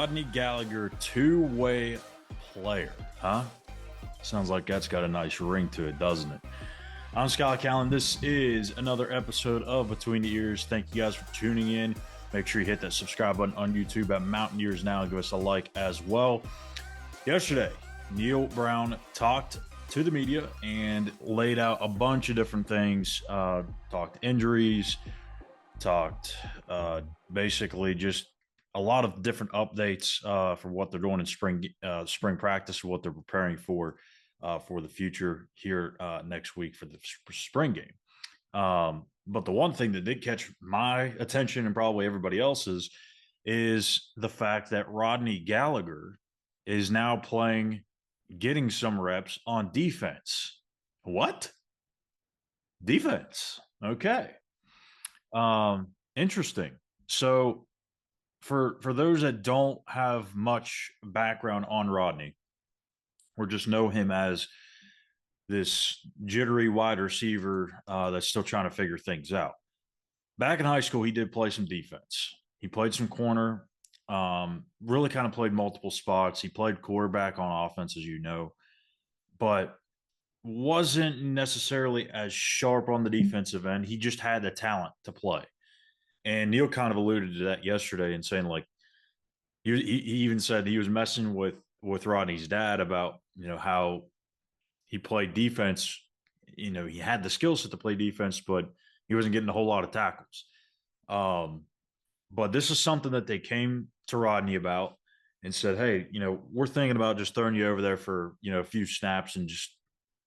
Rodney Gallagher two-way player, huh? Sounds like that's got a nice ring to it, doesn't it? I'm Schuyler Callihan. This is another episode of Between the Ears. Thank you guys for tuning in. Make sure you hit that subscribe button on YouTube at Mountain Ears now and give us a like as well. Yesterday, Neal Brown talked to the media and laid out a bunch of different things. Talked injuries, talked basically just a lot of different updates for what they're doing in spring practice, what they're preparing for the future here next week for the spring game. But the one thing that did catch my attention and probably everybody else's is the fact that Rodney Gallagher is now getting some reps on defense. What? Defense. Okay. Interesting. So for those that don't have much background on Rodney or just know him as this jittery wide receiver that's still trying to figure things out. Back in high school, he did play some defense. He played some corner, really kind of played multiple spots. He played quarterback on offense, as you know, but wasn't necessarily as sharp on the defensive end. He just had the talent to play. And Neal kind of alluded to that yesterday and saying, like, he even said he was messing with Rodney's dad about, how he played defense. He had the skill set to play defense, but he wasn't getting a whole lot of tackles. But this is something that they came to Rodney about and said, hey, we're thinking about just throwing you over there for, a few snaps and just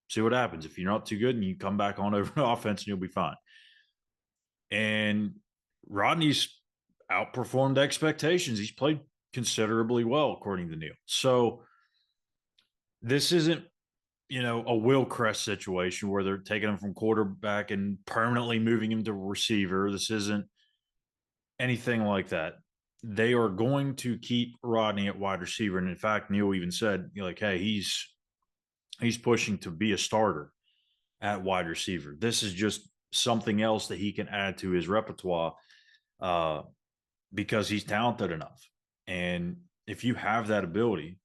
see what happens. If you're not too good and you come back on over to offense and you'll be fine. And Rodney's outperformed expectations. He's played considerably well, according to Neal. So this isn't, a Wilcrest situation where they're taking him from quarterback and permanently moving him to receiver. This isn't anything like that. They are going to keep Rodney at wide receiver. And in fact, Neal even said, hey, he's pushing to be a starter at wide receiver. This is just something else that he can add to his repertoire because he's talented enough. And if you have that ability,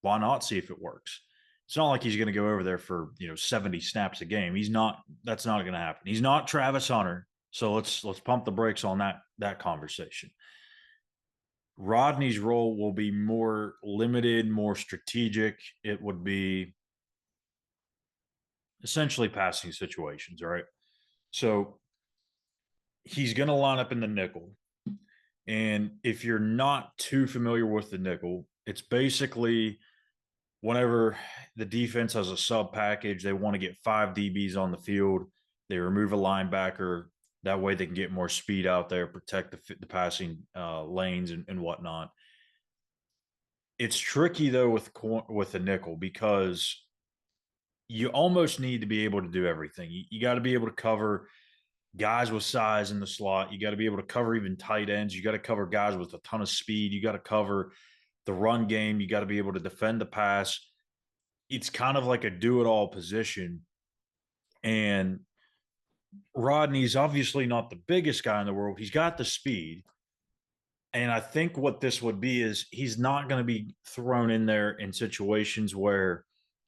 why not see if it works? It's not like he's going to go over there for 70 snaps a game. That's not going to happen. He's not Travis Hunter. So let's pump the brakes on that conversation. Rodney's role will be more limited, more strategic. It would be essentially passing situations, right? So he's going to line up in the nickel. And if you're not too familiar with the nickel, it's basically whenever the defense has a sub package, they want to get 5 DBs on the field. They remove a linebacker. That way they can get more speed out there, protect the passing lanes and whatnot. It's tricky, though, with the nickel because you almost need to be able to do everything. You got to be able to cover guys with size in the slot. You got to be able to cover even tight ends. You got to cover guys with a ton of speed. You got to cover the run game. You got to be able to defend the pass. It's kind of like a do-it-all position. And Rodney's obviously not the biggest guy in the world. He's got the speed. And I think what this would be is he's not going to be thrown in there in situations where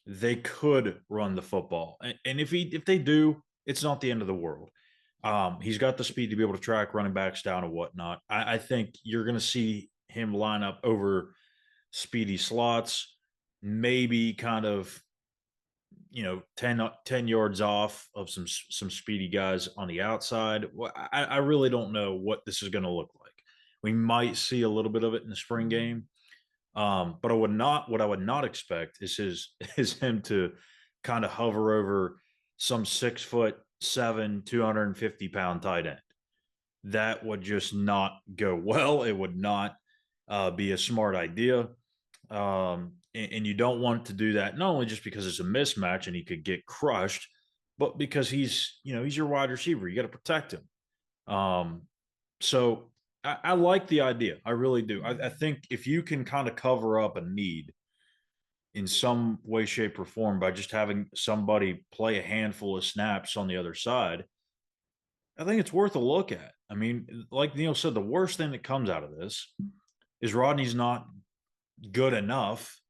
they could run the football. And if they do, it's not the end of the world. He's got the speed to be able to track running backs down and whatnot. I think you're going to see him line up over speedy slots, maybe kind of, 10 yards off of some speedy guys on the outside. Well, I really don't know what this is going to look like. We might see a little bit of it in the spring game. But what I would not expect is him to kind of hover over some 6'7", 250-pound tight end. That would just not go well. It would not be a smart idea. And you don't want to do that, not only just because it's a mismatch and he could get crushed, but because he's your wide receiver. You got to protect him. So I like the idea. I really do. I think if you can kind of cover up a need in some way, shape, or form by just having somebody play a handful of snaps on the other side, I think it's worth a look at. I mean, like Neal said, the worst thing that comes out of this is Rodney's not good enough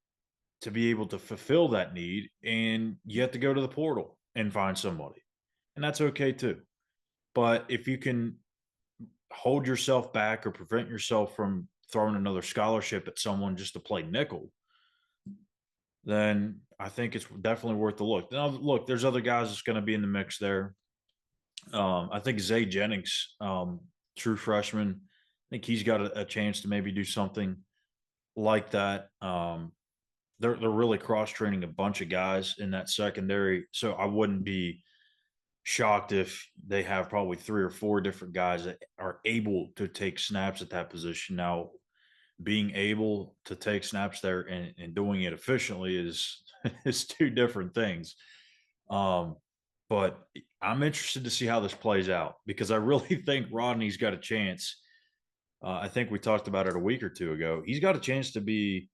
to be able to fulfill that need, and you have to go to the portal and find somebody. And that's okay too. But if you can hold yourself back or prevent yourself from throwing another scholarship at someone just to play nickel, then I think it's definitely worth the look. Now, look, there's other guys that's going to be in the mix there. I think Zay Jennings, true freshman, I think he's got a chance to maybe do something like that. They're really cross training a bunch of guys in that secondary, so I wouldn't be shocked if they have probably 3 or 4 different guys that are able to take snaps at that position. Now, being able to take snaps there and doing it efficiently is is 2 different things. Um, but I'm interested to see how this plays out because I really think Rodney's got a chance. I think we talked about it a week or 2 ago. He's got a chance to be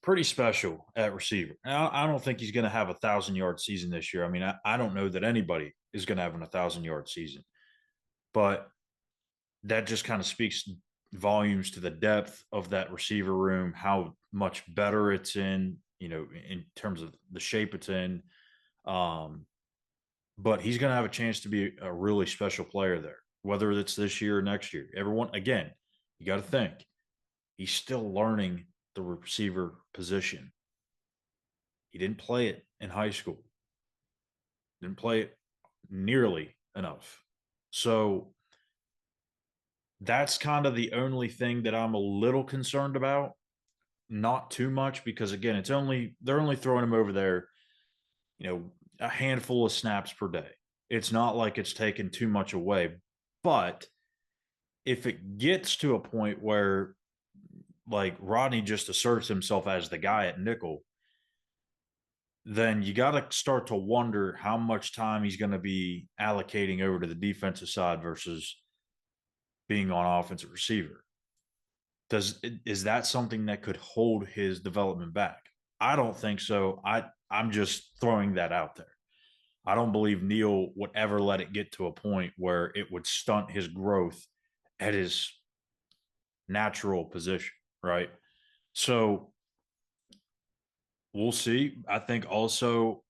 pretty special at receiver. I don't think he's going to have 1,000-yard season this year. I mean, I don't know that anybody is going to have an 1,000-yard season, but that just kind of speaks volumes to the depth of that receiver room, how much better it's in terms of the shape it's in. But he's going to have a chance to be a really special player there, whether it's this year or next year. Everyone, again, you got to think he's still learning the receiver position. He didn't play it in high school, didn't play it nearly enough. So that's kind of the only thing that I'm a little concerned about. Not too much because again, they're only throwing him over there, a handful of snaps per day. It's not like it's taken too much away. But if it gets to a point where like Rodney just asserts himself as the guy at nickel, then you got to start to wonder how much time he's going to be allocating over to the defensive side versus being on offensive receiver. Is that something that could hold his development back? I don't think so. I'm just throwing that out there. I don't believe Neal would ever let it get to a point where it would stunt his growth at his natural position, right? So we'll see. I think also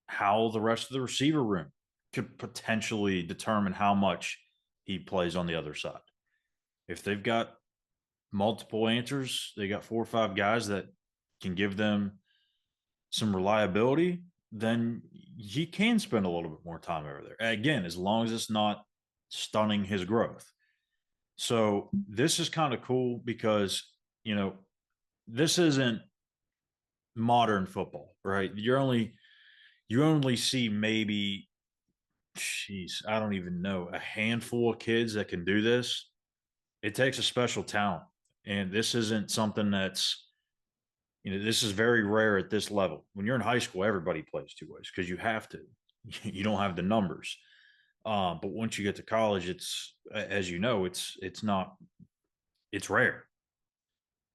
how the rest of the receiver room could potentially determine how much he plays on the other side. If they've got multiple answers, they got 4 or 5 guys that can give them some reliability, then he can spend a little bit more time over there. Again, as long as it's not stunning his growth. So this is kind of cool because, this isn't modern football, right? You only see maybe, I don't even know, a handful of kids that can do this. It takes a special talent. And this isn't something that's, this is very rare at this level. When you're in high school, everybody plays 2 ways because you have to. You don't have the numbers. But once you get to college, it's, as you know, it's rare.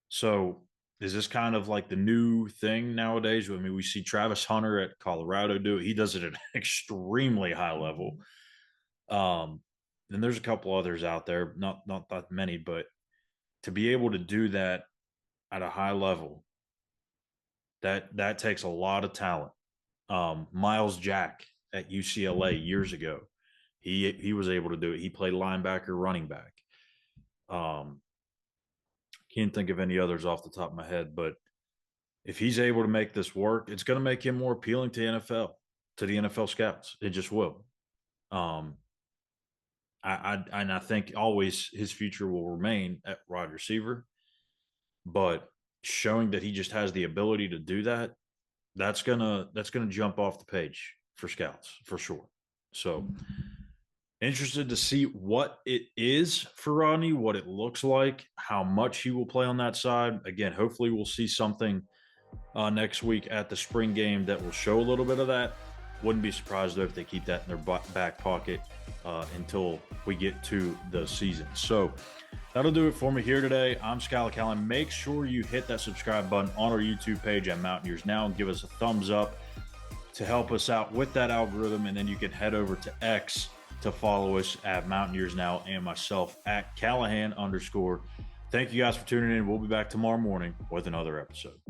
So is this kind of like the new thing nowadays? I mean, we see Travis Hunter at Colorado do it. He does it at an extremely high level. And there's a couple others out there, not that many, but to be able to do that at a high level, that takes a lot of talent. Miles Jack at UCLA years ago, he was able to do it. He played linebacker, running back. Can't think of any others off the top of my head, but if he's able to make this work, it's going to make him more appealing to the NFL scouts. It just will. I think always his future will remain at wide receiver, but showing that he just has the ability to do that, that's gonna jump off the page for scouts for sure. So interested to see what it is for Rodney, what it looks like, how much he will play on that side. Again, hopefully we'll see something next week at the spring game that will show a little bit of that. Wouldn't be surprised though if they keep that in their back pocket until we get to the season. So that'll do it for me here today. I'm Schuyler Callihan. Make sure you hit that subscribe button on our YouTube page at Mountaineers Now and give us a thumbs up to help us out with that algorithm. And then you can head over to X to follow us at Mountaineers Now and myself at Callahan_. Thank you guys for tuning in. We'll be back tomorrow morning with another episode.